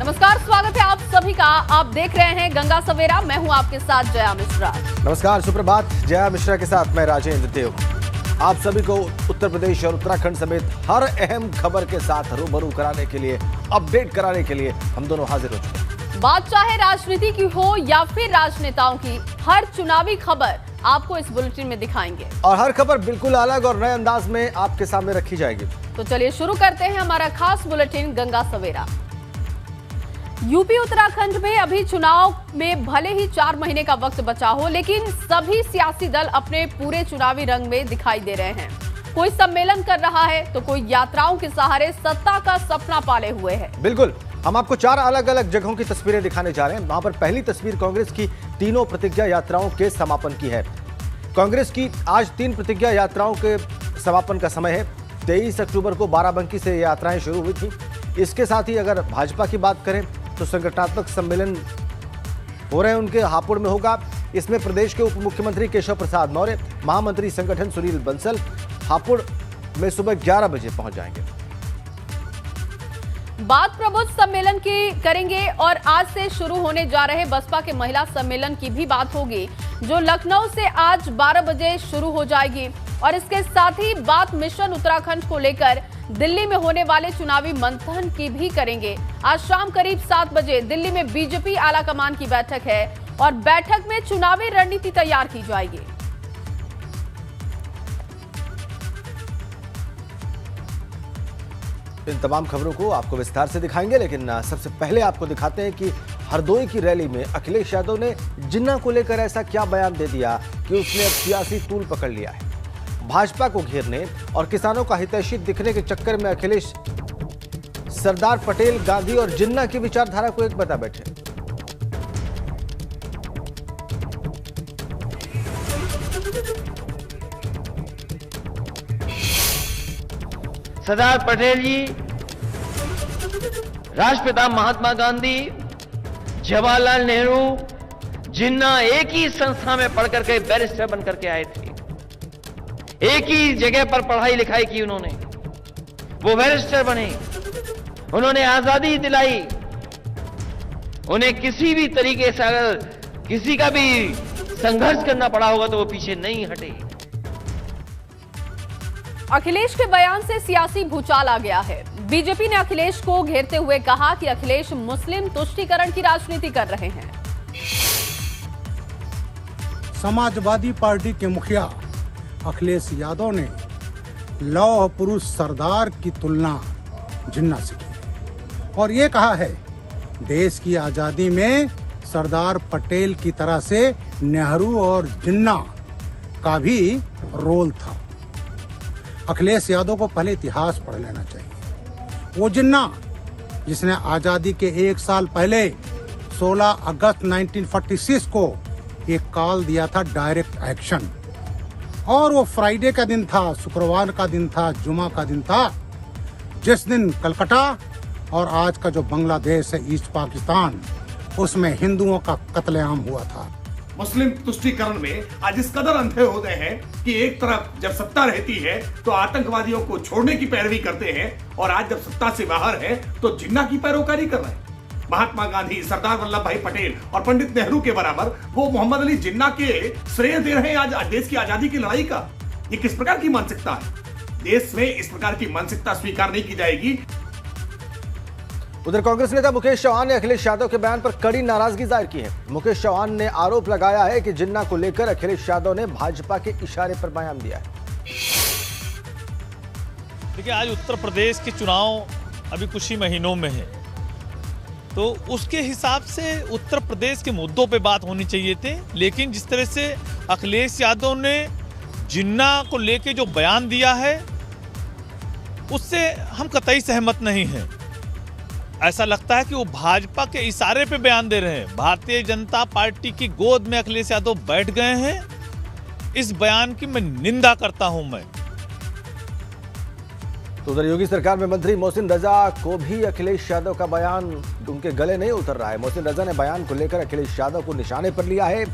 नमस्कार, स्वागत है आप सभी का। आप देख रहे हैं गंगा सवेरा। मैं हूं आपके साथ जया मिश्रा। नमस्कार, सुप्रभात। जया मिश्रा के साथ मैं राजेंद्र देव। आप सभी को उत्तर प्रदेश और उत्तराखंड समेत हर अहम खबर के साथ रूबरू कराने के लिए, अपडेट कराने के लिए हम दोनों हाजिर हो चुके हैं। बात चाहे राजनीति की हो या फिर राजनेताओं की, हर चुनावी खबर आपको इस बुलेटिन में दिखाएंगे और हर खबर बिल्कुल अलग और नए अंदाज में आपके सामने रखी जाएगी। तो चलिए शुरू करते हैं हमारा खास बुलेटिन गंगा सवेरा। यूपी उत्तराखंड में अभी चुनाव में भले ही 4 महीने का वक्त बचा हो, लेकिन सभी सियासी दल अपने पूरे चुनावी रंग में दिखाई दे रहे हैं। कोई सम्मेलन कर रहा है तो कोई यात्राओं के सहारे सत्ता का सपना पाले हुए है। बिल्कुल, हम आपको 4 अलग अलग जगहों की तस्वीरें दिखाने जा रहे हैं। वहां पर पहली तस्वीर कांग्रेस की तीनों प्रतिज्ञा यात्राओं के समापन की है। कांग्रेस की आज 3 प्रतिज्ञा यात्राओं के समापन का समय है। 23 अक्टूबर को बाराबंकी से यात्राएं शुरू हुई थी। इसके साथ ही अगर भाजपा की बात करें तो संगठनात्मक सम्मेलन हो रहे हैं, उनके हापुड़ में होगा। इसमें प्रदेश के उप मुख्यमंत्री केशव प्रसाद मौर्य, महामंत्री संगठन सुनील बंसल हापुड़ में सुबह 11 बजे पहुंच जाएंगे। बात प्रबुद्ध सम्मेलन की करेंगे और आज से शुरू होने जा रहे बसपा के महिला सम्मेलन की भी बात होगी, जो लखनऊ से आज 12 बजे शुरू हो जाएगी। और इसके साथ ही बात मिशन उत्तराखंड को लेकर दिल्ली में होने वाले चुनावी मंथन की भी करेंगे। आज शाम करीब 7 बजे दिल्ली में बीजेपी आलाकमान की बैठक है और बैठक में चुनावी रणनीति तैयार की जाएगी। इन तमाम खबरों को आपको विस्तार से दिखाएंगे, लेकिन सबसे पहले आपको दिखाते हैं कि हरदोई की रैली में अखिलेश यादव ने जिन्ना को लेकर ऐसा क्या बयान दे दिया कि उसने अब सियासी तूल पकड़ लिया है। भाजपा को घेरने और किसानों का हितैषी दिखने के चक्कर में अखिलेश सरदार पटेल, गांधी और जिन्ना की विचारधारा को एक बता बैठे। सरदार पटेल जी, राष्ट्रपिता महात्मा गांधी, जवाहरलाल नेहरू, जिन्ना एक ही संस्था में पढ़ करके बैरिस्टर बन करके आए थे। एक ही जगह पर पढ़ाई लिखाई की उन्होंने, वो बैरिस्टर बने, उन्होंने आजादी दिलाई। उन्हें किसी भी तरीके से अगर किसी का भी संघर्ष करना पड़ा होगा तो वो पीछे नहीं हटे। अखिलेश के बयान से सियासी भूचाल आ गया है। बीजेपी ने अखिलेश को घेरते हुए कहा कि अखिलेश मुस्लिम तुष्टीकरण की राजनीति कर रहे हैं। समाजवादी पार्टी के मुखिया अखिलेश यादव ने लौह पुरुष सरदार की तुलना जिन्ना से की और ये कहा है देश की आजादी में सरदार पटेल की तरह से नेहरू और जिन्ना का भी रोल था। अखिलेश यादव को पहले इतिहास पढ़ लेना चाहिए। वो जिन्ना जिसने आजादी के 1 साल पहले 16 अगस्त 1946 को एक कॉल दिया था डायरेक्ट एक्शन, और वो फ्राइडे का दिन था, शुक्रवार का दिन था, जुमा का दिन था, जिस दिन कलकत्ता और आज का जो बांग्लादेश है ईस्ट पाकिस्तान, उसमें हिंदुओं का कत्लेआम हुआ था। मुस्लिम तुष्टीकरण में आज इस कदर अंधे हो गए हैं कि एक तरफ जब सत्ता रहती है तो आतंकवादियों को छोड़ने की पैरवी करते हैं और आज जब सत्ता से बाहर है तो जिन्ना की पैरोकारी कर रहे हैं। महात्मा गांधी, सरदार वल्लभ भाई पटेल और पंडित नेहरू के बराबर वो मोहम्मद अली जिन्ना के श्रेय दे रहे हैं आज देश की आजादी की लड़ाई का। ये किस प्रकार की मानसिकता है? देश में इस प्रकार की मानसिकता स्वीकार नहीं की जाएगी। उधर कांग्रेस नेता मुकेश चौहान ने अखिलेश यादव के बयान पर कड़ी नाराजगी जाहिर की है। मुकेश चौहान ने आरोप लगाया है कि जिन्ना को लेकर अखिलेश यादव ने भाजपा के इशारे पर बयान दिया है। देखिए, आज उत्तर प्रदेश के चुनाव अभी कुछ ही महीनों में है, तो उसके हिसाब से उत्तर प्रदेश के मुद्दों पे बात होनी चाहिए थे। लेकिन जिस तरह से अखिलेश यादव ने जिन्ना को लेके जो बयान दिया है, उससे हम कतई सहमत नहीं हैं। ऐसा लगता है कि वो भाजपा के इशारे पे बयान दे रहे हैं। भारतीय जनता पार्टी की गोद में अखिलेश यादव बैठ गए हैं। इस बयान की मैं निंदा करता हूं। मैं तो उधर योगी सरकार में मंत्री मोहसिन रजा को भी अखिलेश यादव का बयान उनके गले नहीं उतर रहा है। मोहसिन रजा ने बयान को लेकर अखिलेश यादव को निशाने पर लिया है।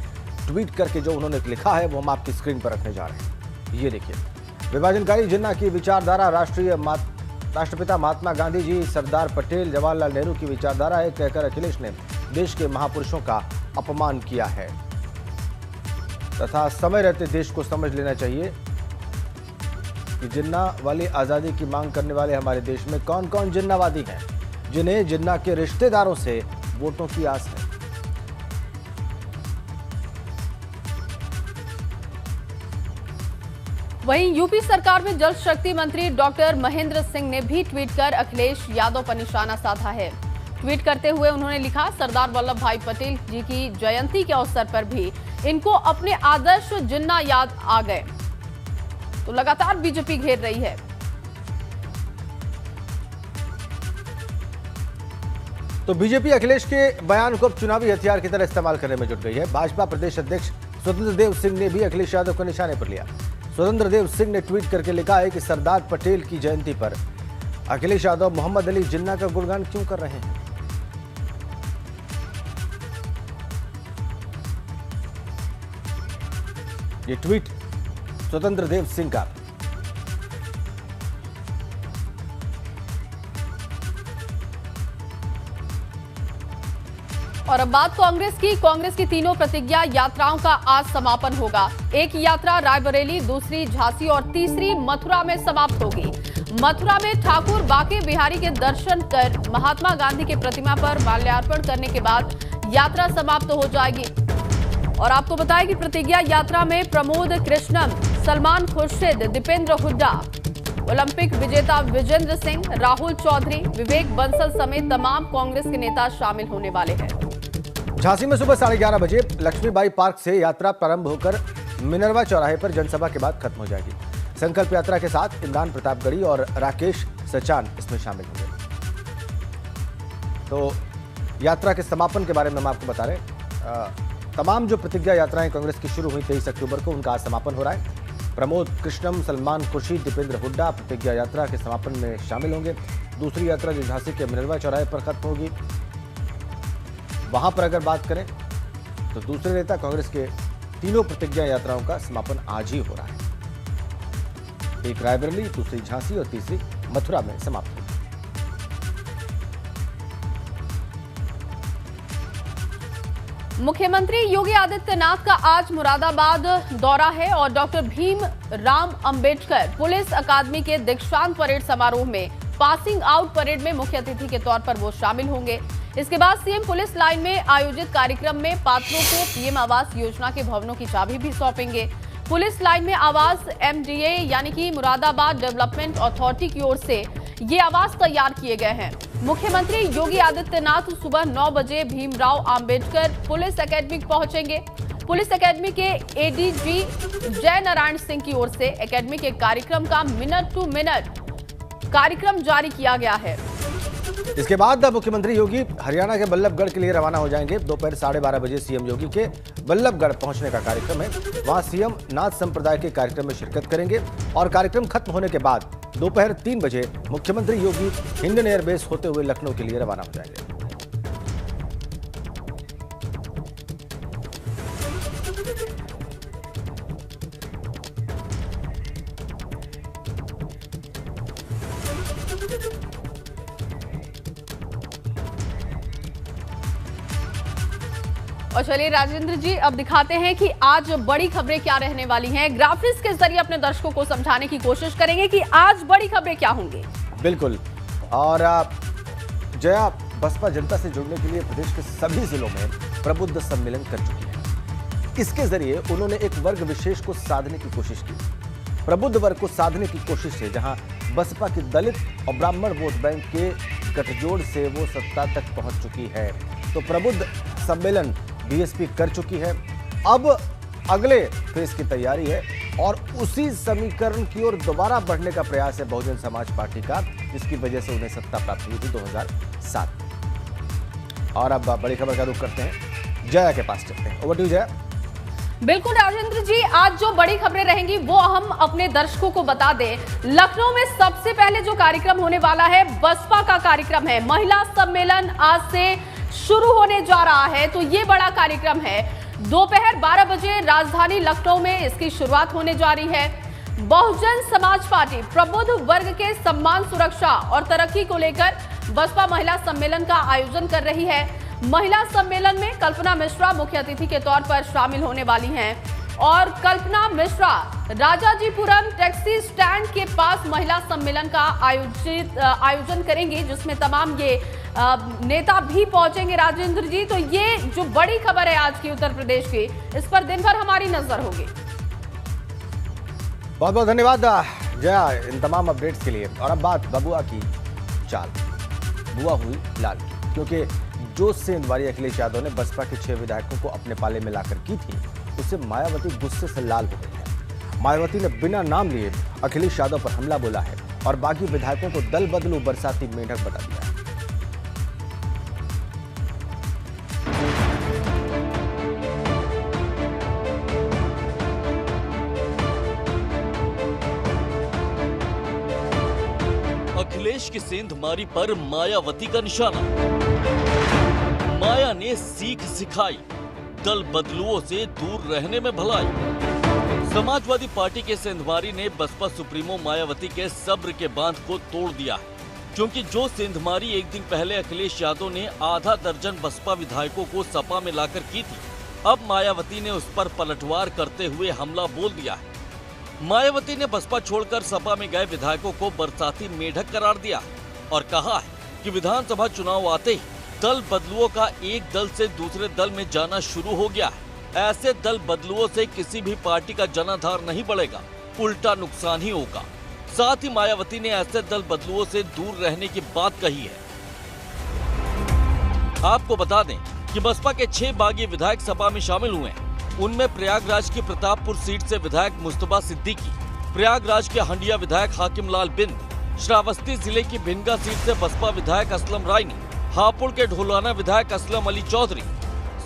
ट्वीट करके जो उन्होंने लिखा है वो हम आपकी स्क्रीन पर रखने जा रहे हैं। ये देखिए, विभाजनकारी जिन्ना की विचारधारा राष्ट्रीय राष्ट्रपिता महात्मा गांधी जी, सरदार पटेल, जवाहरलाल नेहरू की विचारधारा है, कहकर अखिलेश ने देश के महापुरुषों का अपमान किया है तथा समय रहते देश को समझ लेना चाहिए कि जिन्ना वाली आजादी की मांग करने वाले हमारे देश में कौन कौन जिन्नावादी हैं, जिन्हें जिन्ना के रिश्तेदारों से वोटों की आस है। वहीं यूपी सरकार में जल शक्ति मंत्री डॉक्टर महेंद्र सिंह ने भी ट्वीट कर अखिलेश यादव पर निशाना साधा है। ट्वीट करते हुए उन्होंने लिखा, सरदार वल्लभ भाई पटेल जी की जयंती के अवसर पर भी इनको अपने आदर्श जिन्ना याद आ गए। तो लगातार बीजेपी घेर रही है। तो बीजेपी अखिलेश के बयान को अब चुनावी हथियार की तरह इस्तेमाल करने में जुट गई है। भाजपा प्रदेश अध्यक्ष स्वतंत्र देव सिंह ने भी अखिलेश यादव को निशाने पर लिया। स्वतंत्र देव सिंह ने ट्वीट करके लिखा है कि सरदार पटेल की जयंती पर अखिलेश यादव मोहम्मद अली जिन्ना का गुणगान क्यों कर रहे हैं। ये ट्वीट स्वतंत्र देव सिंह का। और अब बात कांग्रेस की तीनों प्रतिज्ञा यात्राओं का आज समापन होगा। एक यात्रा रायबरेली, दूसरी झांसी और तीसरी मथुरा में समाप्त होगी। मथुरा में ठाकुर बांके बिहारी के दर्शन कर महात्मा गांधी की प्रतिमा पर माल्यार्पण करने के बाद यात्रा समाप्त हो जाएगी। और आपको बताएं कि प्रतिज्ञा यात्रा में प्रमोद कृष्णम, सलमान खुर्शीद, दीपेंद्र हुड्डा, ओलंपिक विजेता विजेंद्र सिंह, राहुल चौधरी, विवेक बंसल समेत तमाम कांग्रेस के नेता शामिल होने वाले हैं। झांसी में सुबह 11:30 बजे लक्ष्मीबाई पार्क से यात्रा प्रारंभ होकर मिनरवा चौराहे पर जनसभा के बाद खत्म हो जाएगी। संकल्प यात्रा के साथ इमरान प्रतापगढ़ी और राकेश सचान इसमें शामिल होंगे। तो यात्रा के समापन के बारे में हम आपको बता रहे हैं। तमाम जो प्रतिज्ञा यात्राएं कांग्रेस की शुरू हुई 23 अक्टूबर को, उनका आज समापन हो रहा है। प्रमोद कृष्णम, सलमान खुर्शीद, दीपेंद्र हुड्डा प्रतिज्ञा यात्रा के समापन में शामिल होंगे। दूसरी यात्रा जो झांसी के मिनरवा चौराहे पर खत्म होगी, वहां पर अगर बात करें तो दूसरे नेता कांग्रेस के तीनों प्रतिज्ञा यात्राओं का समापन आज ही हो रहा है। एक रायबरेली, दूसरी झांसी और तीसरी मथुरा में समाप्त होगी। मुख्यमंत्री योगी आदित्यनाथ का आज मुरादाबाद दौरा है और डॉक्टर भीम राव अंबेडकर पुलिस अकादमी के दीक्षांत परेड समारोह में पासिंग आउट परेड में मुख्य अतिथि के तौर पर वो शामिल होंगे। इसके बाद सीएम पुलिस लाइन में आयोजित कार्यक्रम में पात्रों को पीएम आवास योजना के भवनों की चाबी भी सौंपेंगे। पुलिस लाइन में आवास एमडीए यानी कि मुरादाबाद डेवलपमेंट अथॉरिटी की ओर से ये आवास तैयार किए गए हैं। मुख्यमंत्री योगी आदित्यनाथ सुबह 9 बजे भीमराव अंबेडकर पुलिस एकेडमी पहुंचेंगे। पुलिस एकेडमी के एडीजी जय नारायण सिंह की ओर से एकेडमी के कार्यक्रम का मिनट टू मिनट कार्यक्रम जारी किया गया है। इसके बाद मुख्यमंत्री योगी हरियाणा के बल्लभगढ़ के लिए रवाना हो जाएंगे। दोपहर 12:30 बजे सीएम योगी के बल्लभगढ़ पहुंचने का कार्यक्रम है। वहां सीएम नाथ संप्रदाय के कार्यक्रम में शिरकत करेंगे और कार्यक्रम खत्म होने के बाद दोपहर 3 बजे मुख्यमंत्री योगी हिंडन एयरबेस होते हुए लखनऊ के लिए रवाना हो जाएंगे। और चलिए राजेंद्र जी, अब दिखाते हैं कि आज बड़ी खबरें क्या रहने वाली हैं। ग्राफिक्स के जरिए अपने दर्शकों को समझाने की कोशिश करेंगे कि आज बड़ी खबरें क्या होंगी। बिल्कुल। और जया, बसपा जनता से जुड़ने के लिए प्रदेश के सभी जिलों में प्रबुद्ध सम्मेलन कर चुकी है। इसके जरिए उन्होंने एक वर्ग विशेष को साधने की कोशिश की। प्रबुद्ध वर्ग को साधने की कोशिश है, जहां बसपा की दलित और ब्राह्मण वोट बैंक के गठजोड़ से वो सत्ता तक पहुंच चुकी है। तो प्रबुद्ध सम्मेलन बीएसपी कर चुकी है। अब अगले फेज की तैयारी है और उसी समीकरण की ओर दोबारा बढ़ने का प्रयास है बहुजन समाज पार्टी का, जिसकी वजह से उन्हें सत्ता प्राप्त हुई थी 2007। और अब बड़ी खबर का रुख करते हैं, जया के पास चलते हैं। Over to Jaya. बिल्कुल राजेंद्र जी, आज जो बड़ी खबरें रहेंगी वो हम अपने दर्शकों को बता दें। लखनऊ में सबसे पहले जो कार्यक्रम होने वाला है बसपा का कार्यक्रम है। महिला सम्मेलन आज से शुरू होने जा रहा है, तो ये बड़ा कार्यक्रम है। दोपहर 12 बजे राजधानी लखनऊ में इसकी शुरुआत होने जा रही है। बहुजन समाज पार्टी प्रबुद्ध वर्ग के सम्मान, सुरक्षा और तरक्की को लेकर बसपा महिला सम्मेलन का आयोजन कर रही है। महिला सम्मेलन में कल्पना मिश्रा मुख्य अतिथि के तौर पर शामिल होने वाली हैं और कल्पना मिश्रा राजाजीपुरम टैक्सी स्टैंड के पास महिला सम्मेलन का आयोजन करेंगे, जिसमें तमाम ये नेता भी पहुंचेंगे। राजेंद्र जी, तो ये जो बड़ी खबर है आज की उत्तर प्रदेश की, इस पर दिन भर हमारी नजर होगी। बहुत बहुत धन्यवाद जया इन तमाम अपडेट्स के लिए। और अब बात बबुआ की चाल, बुआ हुई लाल की, क्योंकि जो सेंधमारी अखिलेश यादव ने बसपा के 6 विधायकों को अपने पाले में लाकर की थी, उससे मायावती गुस्से से लाल हो गई है। मायावती ने बिना नाम लिए अखिलेश यादव पर हमला बोला है और बाकी विधायकों को दल बदलू बरसाती मेंढक बता दिया है। अखिलेश की सेंधमारी पर मायावती का निशाना। माया ने सीख सिखाई, दल बदलुओं से दूर रहने में भलाई। समाजवादी पार्टी के सेंधमारी ने बसपा सुप्रीमो मायावती के सब्र के बांध को तोड़ दिया है, क्योंकि जो सेंधमारी एक दिन पहले अखिलेश यादव ने आधा दर्जन बसपा विधायकों को सपा में लाकर की थी, अब मायावती ने उस पर पलटवार करते हुए हमला बोल दिया है। मायावती ने बसपा छोड़कर सपा में गए विधायकों को बरसाती मेढक करार दिया और कहा है कि विधानसभा चुनाव आते ही दल बदलुओं का एक दल से दूसरे दल में जाना शुरू हो गया है। ऐसे दल बदलुओं से किसी भी पार्टी का जनाधार नहीं बढ़ेगा, उल्टा नुकसान ही होगा। साथ ही मायावती ने ऐसे दल बदलुओं से दूर रहने की बात कही है। आपको बता दें कि बसपा के 6 बागी विधायक सपा में शामिल हुए हैं। उनमें प्रयागराज की प्रतापपुर सीट से विधायक मुस्तफा सिद्दीकी, प्रयागराज के हंडिया विधायक हाकिम लाल बिंद, श्रावस्ती जिले की भिनगा सीट से बसपा विधायक असलम रायनी, हापुड़ के ढोलाना विधायक असलम अली चौधरी,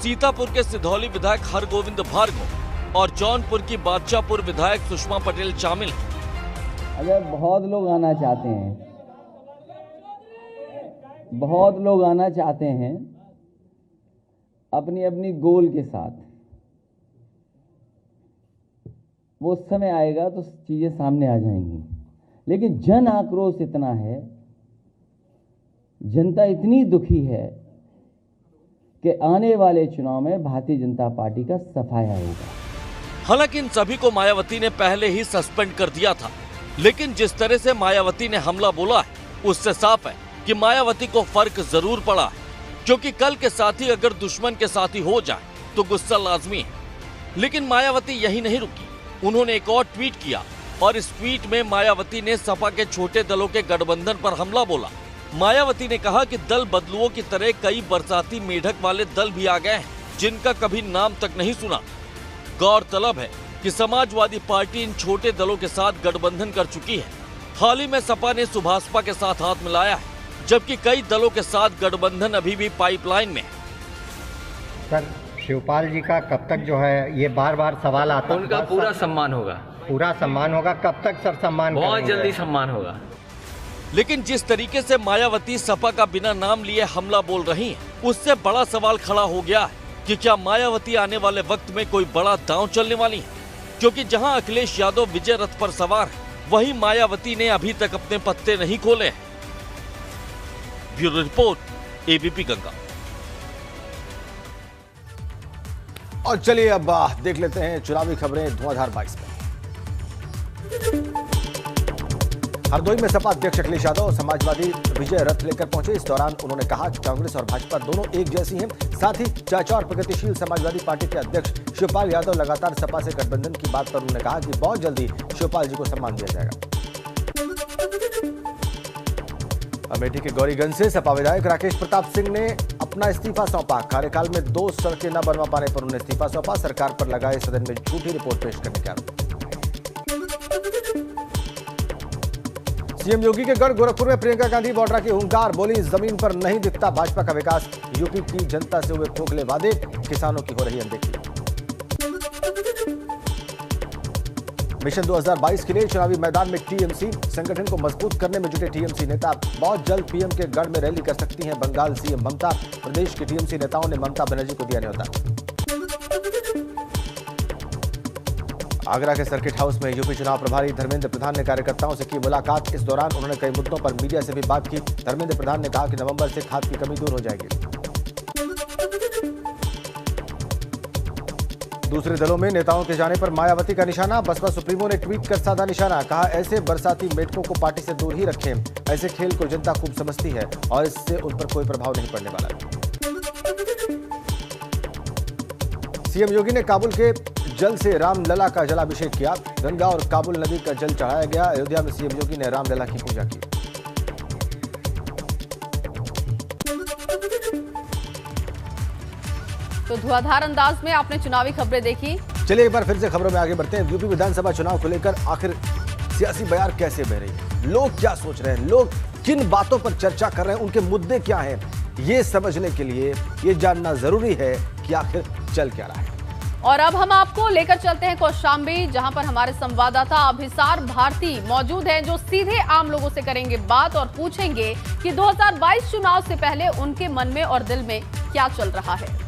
सीतापुर के सिधौली विधायक हरगोविंद भार्गव और जौनपुर की बादशाहपुर विधायक सुषमा पटेल शामिल हैं। अगर बहुत लोग आना चाहते हैं, बहुत लोग आना चाहते हैं अपनी अपनी गोल के साथ, वो समय आएगा तो चीजें सामने आ जाएंगी। लेकिन जन आक्रोश इतना है, जनता इतनी दुखी है कि आने वाले चुनाव में भारतीय जनता पार्टी का सफाया होगा। हालांकि इन सभी को मायावती ने पहले ही सस्पेंड कर दिया था, लेकिन जिस तरह से मायावती ने हमला बोला है, उससे साफ है कि मायावती को फर्क जरूर पड़ा है, क्योंकि कल के साथी अगर दुश्मन के साथी हो जाए तो गुस्सा लाजमी है। लेकिन मायावती यही नहीं रुकी, उन्होंने एक और ट्वीट किया और इस ट्वीट में मायावती ने सपा के छोटे दलों के गठबंधन पर हमला बोला। मायावती ने कहा कि दल बदलुओं की तरह कई बरसाती मेढक वाले दल भी आ गए हैं, जिनका कभी नाम तक नहीं सुना। गौरतलब है कि समाजवादी पार्टी इन छोटे दलों के साथ गठबंधन कर चुकी है। हाल ही में सपा ने सुभाषपा के साथ हाथ मिलाया है, जबकि कई दलों के साथ गठबंधन अभी भी पाइपलाइन में है। सर, शिवपाल जी का कब तक जो है ये बार बार सवाल आता है? उनका पूरा सम्मान होगा। पूरा सम्मान होगा। कब तक सर सम्मान? बहुत जल्दी सम्मान होगा। लेकिन जिस तरीके से मायावती सपा का बिना नाम लिए हमला बोल रही हैं, उससे बड़ा सवाल खड़ा हो गया है कि क्या मायावती आने वाले वक्त में कोई बड़ा दांव चलने वाली है? क्योंकि जहां अखिलेश यादव विजय रथ पर सवार है, वहीं मायावती ने अभी तक अपने पत्ते नहीं खोले हैं। Bureau report, ABP Ganga. और चलिए अब देख लेते हैं चुनावी खबरें धुआंधार 22 में। हरदोई में सपा अध्यक्ष अखिलेश यादव और समाजवादी विजय रथ लेकर पहुंचे। इस दौरान उन्होंने कहा कि कांग्रेस और भाजपा दोनों एक जैसी हैं। साथ ही चाचा और प्रगतिशील समाजवादी पार्टी के अध्यक्ष शिवपाल यादव लगातार सपा से गठबंधन की बात पर उन्होंने कहा कि बहुत जल्दी शिवपाल जी को सम्मान दिया जाएगा। अमेठी के गौरीगंज से सपा विधायक राकेश प्रताप सिंह ने अपना इस्तीफा सौंपा। कार्यकाल में 2 सड़कें न बनवा पाने पर उन्हें इस्तीफा सौंपा। सरकार पर लगाए सदन में झूठी रिपोर्ट पेश करने के आरोप। सीएम योगी के गढ़ गोरखपुर में प्रियंका गांधी वाड्रा की हुंकार, बोली जमीन पर नहीं दिखता भाजपा का विकास। यूपी की जनता से हुए खोखले वादे, किसानों की हो रही अनदेखी। मिशन 2022 के लिए चुनावी मैदान में टीएमसी, संगठन को मजबूत करने में जुटे टीएमसी नेता। बहुत जल्द पीएम के गढ़ में रैली कर सकती हैं बंगाल सीएम ममता। प्रदेश के टीएमसी नेताओं ने ममता बनर्जी को दिया न्योता। आगरा के सर्किट हाउस में यूपी चुनाव प्रभारी धर्मेंद्र प्रधान ने कार्यकर्ताओं से की मुलाकात। इस दौरान उन्होंने कई मुद्दों पर मीडिया से भी बात की। धर्मेंद्र प्रधान ने कहा कि नवंबर से खाद की कमी दूर हो जाएगी। दूसरे दलों में नेताओं के जाने पर मायावती का निशाना। बसपा सुप्रीमो ने ट्वीट कर साधा निशाना। कहा, ऐसे बरसाती मेढकों को पार्टी से दूर ही रखें। ऐसे खेल को जनता खूब समझती है और इससे उन पर कोई प्रभाव नहीं पड़ने वाला। सीएम योगी ने काबुल के जल से रामलला का जलाभिषेक किया। गंगा और काबुल नदी का जल चढ़ाया गया। अयोध्या में सीएम योगी ने रामलला की पूजा की। तो धुआंधार अंदाज में आपने चुनावी खबरें देखी। चलिए एक बार फिर से खबरों में आगे बढ़ते हैं। यूपी विधानसभा चुनाव को लेकर आखिर सियासी बयार कैसे बह रही है, लोग क्या सोच रहे हैं, लोग किन बातों पर चर्चा कर रहे हैं, उनके मुद्दे क्या हैं, ये समझने के लिए ये जानना जरूरी है कि आखिर चल क्या रहा है। और अब हम आपको लेकर चलते हैं कौशाम्बी, जहां पर हमारे संवाददाता अभिसार भारती मौजूद हैं, जो सीधे आम लोगों से करेंगे बात और पूछेंगे कि 2022 चुनाव से पहले उनके मन में और दिल में क्या चल रहा है।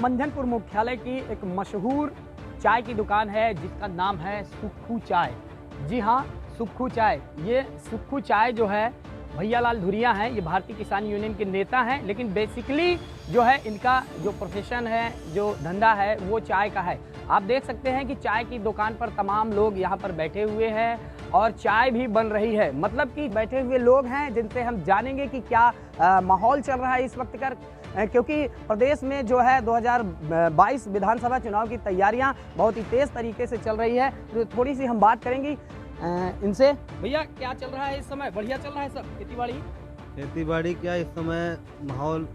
मंझनपुर मुख्यालय की एक मशहूर चाय की दुकान है जिसका नाम है सुक्खू चाय। जी हाँ, सुक्खू चाय। ये सुक्खू चाय जो है भैया लाल धुरिया हैं, ये भारतीय किसान यूनियन के नेता हैं, लेकिन बेसिकली जो है इनका जो प्रोफेशन है, जो धंधा है, वो चाय का है। आप देख सकते हैं कि चाय की दुकान पर तमाम लोग यहाँ पर बैठे हुए हैं और चाय भी बन रही है। मतलब कि बैठे हुए लोग हैं जिनसे हम जानेंगे कि क्या माहौल चल रहा है इस वक्त का, क्योंकि प्रदेश में जो है 2022 विधानसभा चुनाव की तैयारियां बहुत ही तेज़ तरीके से चल रही है। तो थोड़ी सी हम बात करेंगे इनसे। भैया क्या चल रहा है इस समय? बढ़िया चल रहा है सब? खेती बाड़ी क्या इस समय माहौल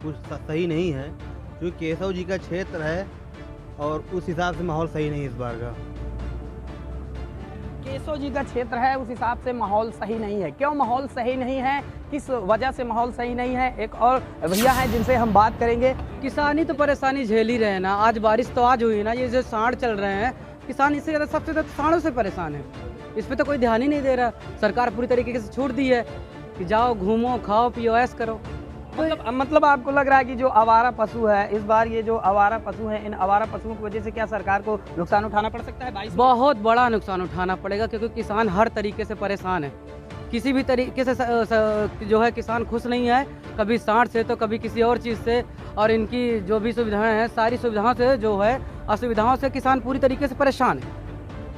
कुछ सही नहीं है, क्योंकि केशव जी का क्षेत्र है और उस हिसाब से माहौल सही नहीं इस बार का। केशव जी का क्षेत्र है, उस हिसाब से माहौल सही नहीं है। क्यों माहौल सही नहीं है, किस वजह से माहौल सही नहीं है? एक और भैया हैं जिनसे हम बात करेंगे। किसानी तो परेशानी झेल ही रहे हैं ना। आज बारिश तो आज हुई ना, ये जो सांड चल रहे हैं, किसान इससे ज़्यादा सबसे ज़्यादा सांडों से परेशान है। इस पर तो कोई ध्यान ही नहीं दे रहा। सरकार पूरी तरीके से छूट दी है कि जाओ घूमो खाओ पियो ऐश करो। मतलब आपको लग रहा है कि जो आवारा पशु है, इस बार ये जो आवारा पशु है, इन आवारा पशुओं की वजह से क्या सरकार को नुकसान उठाना पड़ सकता है? बहुत बड़ा नुकसान उठाना पड़ेगा, क्योंकि किसान हर तरीके से परेशान है। किसी भी तरीके से जो है किसान खुश नहीं है, कभी सांड से तो कभी किसी और चीज़ से। और इनकी जो भी सुविधाएं हैं, सारी सुविधाओं से जो है असुविधाओं से किसान पूरी तरीके से परेशान है।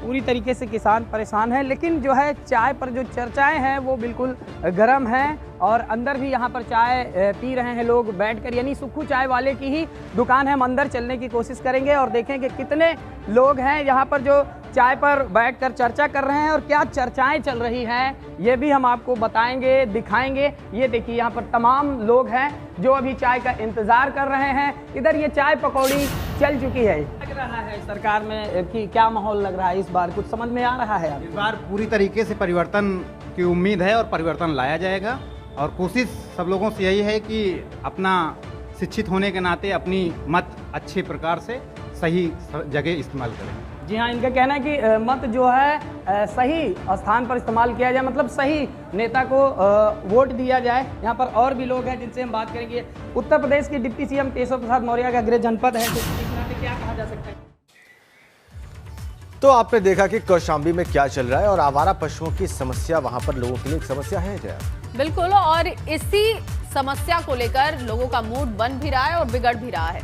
पूरी तरीके से किसान परेशान है, लेकिन जो है चाय पर जो चर्चाएं हैं वो बिल्कुल गर्म हैं और अंदर भी यहाँ पर चाय पी रहे हैं लोग बैठकर। यानी सुक्खू चाय वाले की ही दुकान है। हम अंदर चलने की कोशिश करेंगे और देखेंगे कितने लोग हैं यहाँ पर जो चाय पर बैठकर चर्चा कर रहे हैं और क्या चर्चाएं चल रही हैं, ये भी हम आपको बताएंगे, दिखाएंगे। ये देखिए यहाँ पर तमाम लोग हैं जो अभी चाय का इंतज़ार कर रहे हैं। इधर ये चाय पकौड़ी चल चुकी है। लग रहा है सरकार में कि क्या माहौल लग रहा है इस बार, कुछ समझ में आ रहा है? इस बार पूरी तरीके से परिवर्तन की उम्मीद है और परिवर्तन लाया जाएगा। और कोशिश सब लोगों से यही है कि अपना शिक्षित होने के नाते अपनी मत अच्छे प्रकार से सही जगह इस्तेमाल करें। जी हाँ, इनका कहना है कि मत जो है सही स्थान पर इस्तेमाल किया जाए, मतलब सही नेता को वोट दिया जाए। यहाँ पर और भी लोग हैं जिनसे हम बात करेंगे। उत्तर प्रदेश के डिप्टी सीएम केशव प्रसाद मौर्य का गृह जनपद है, तो इस नाते क्या कहा जा सकता है? तो आपने देखा कि कौशाम्बी में क्या चल रहा है और आवारा पशुओं की समस्या वहां पर लोगों के लिए एक समस्या है। जया, बिल्कुल, और इसी समस्या को लेकर लोगों का मूड बन भी रहा है और बिगड़ भी रहा है।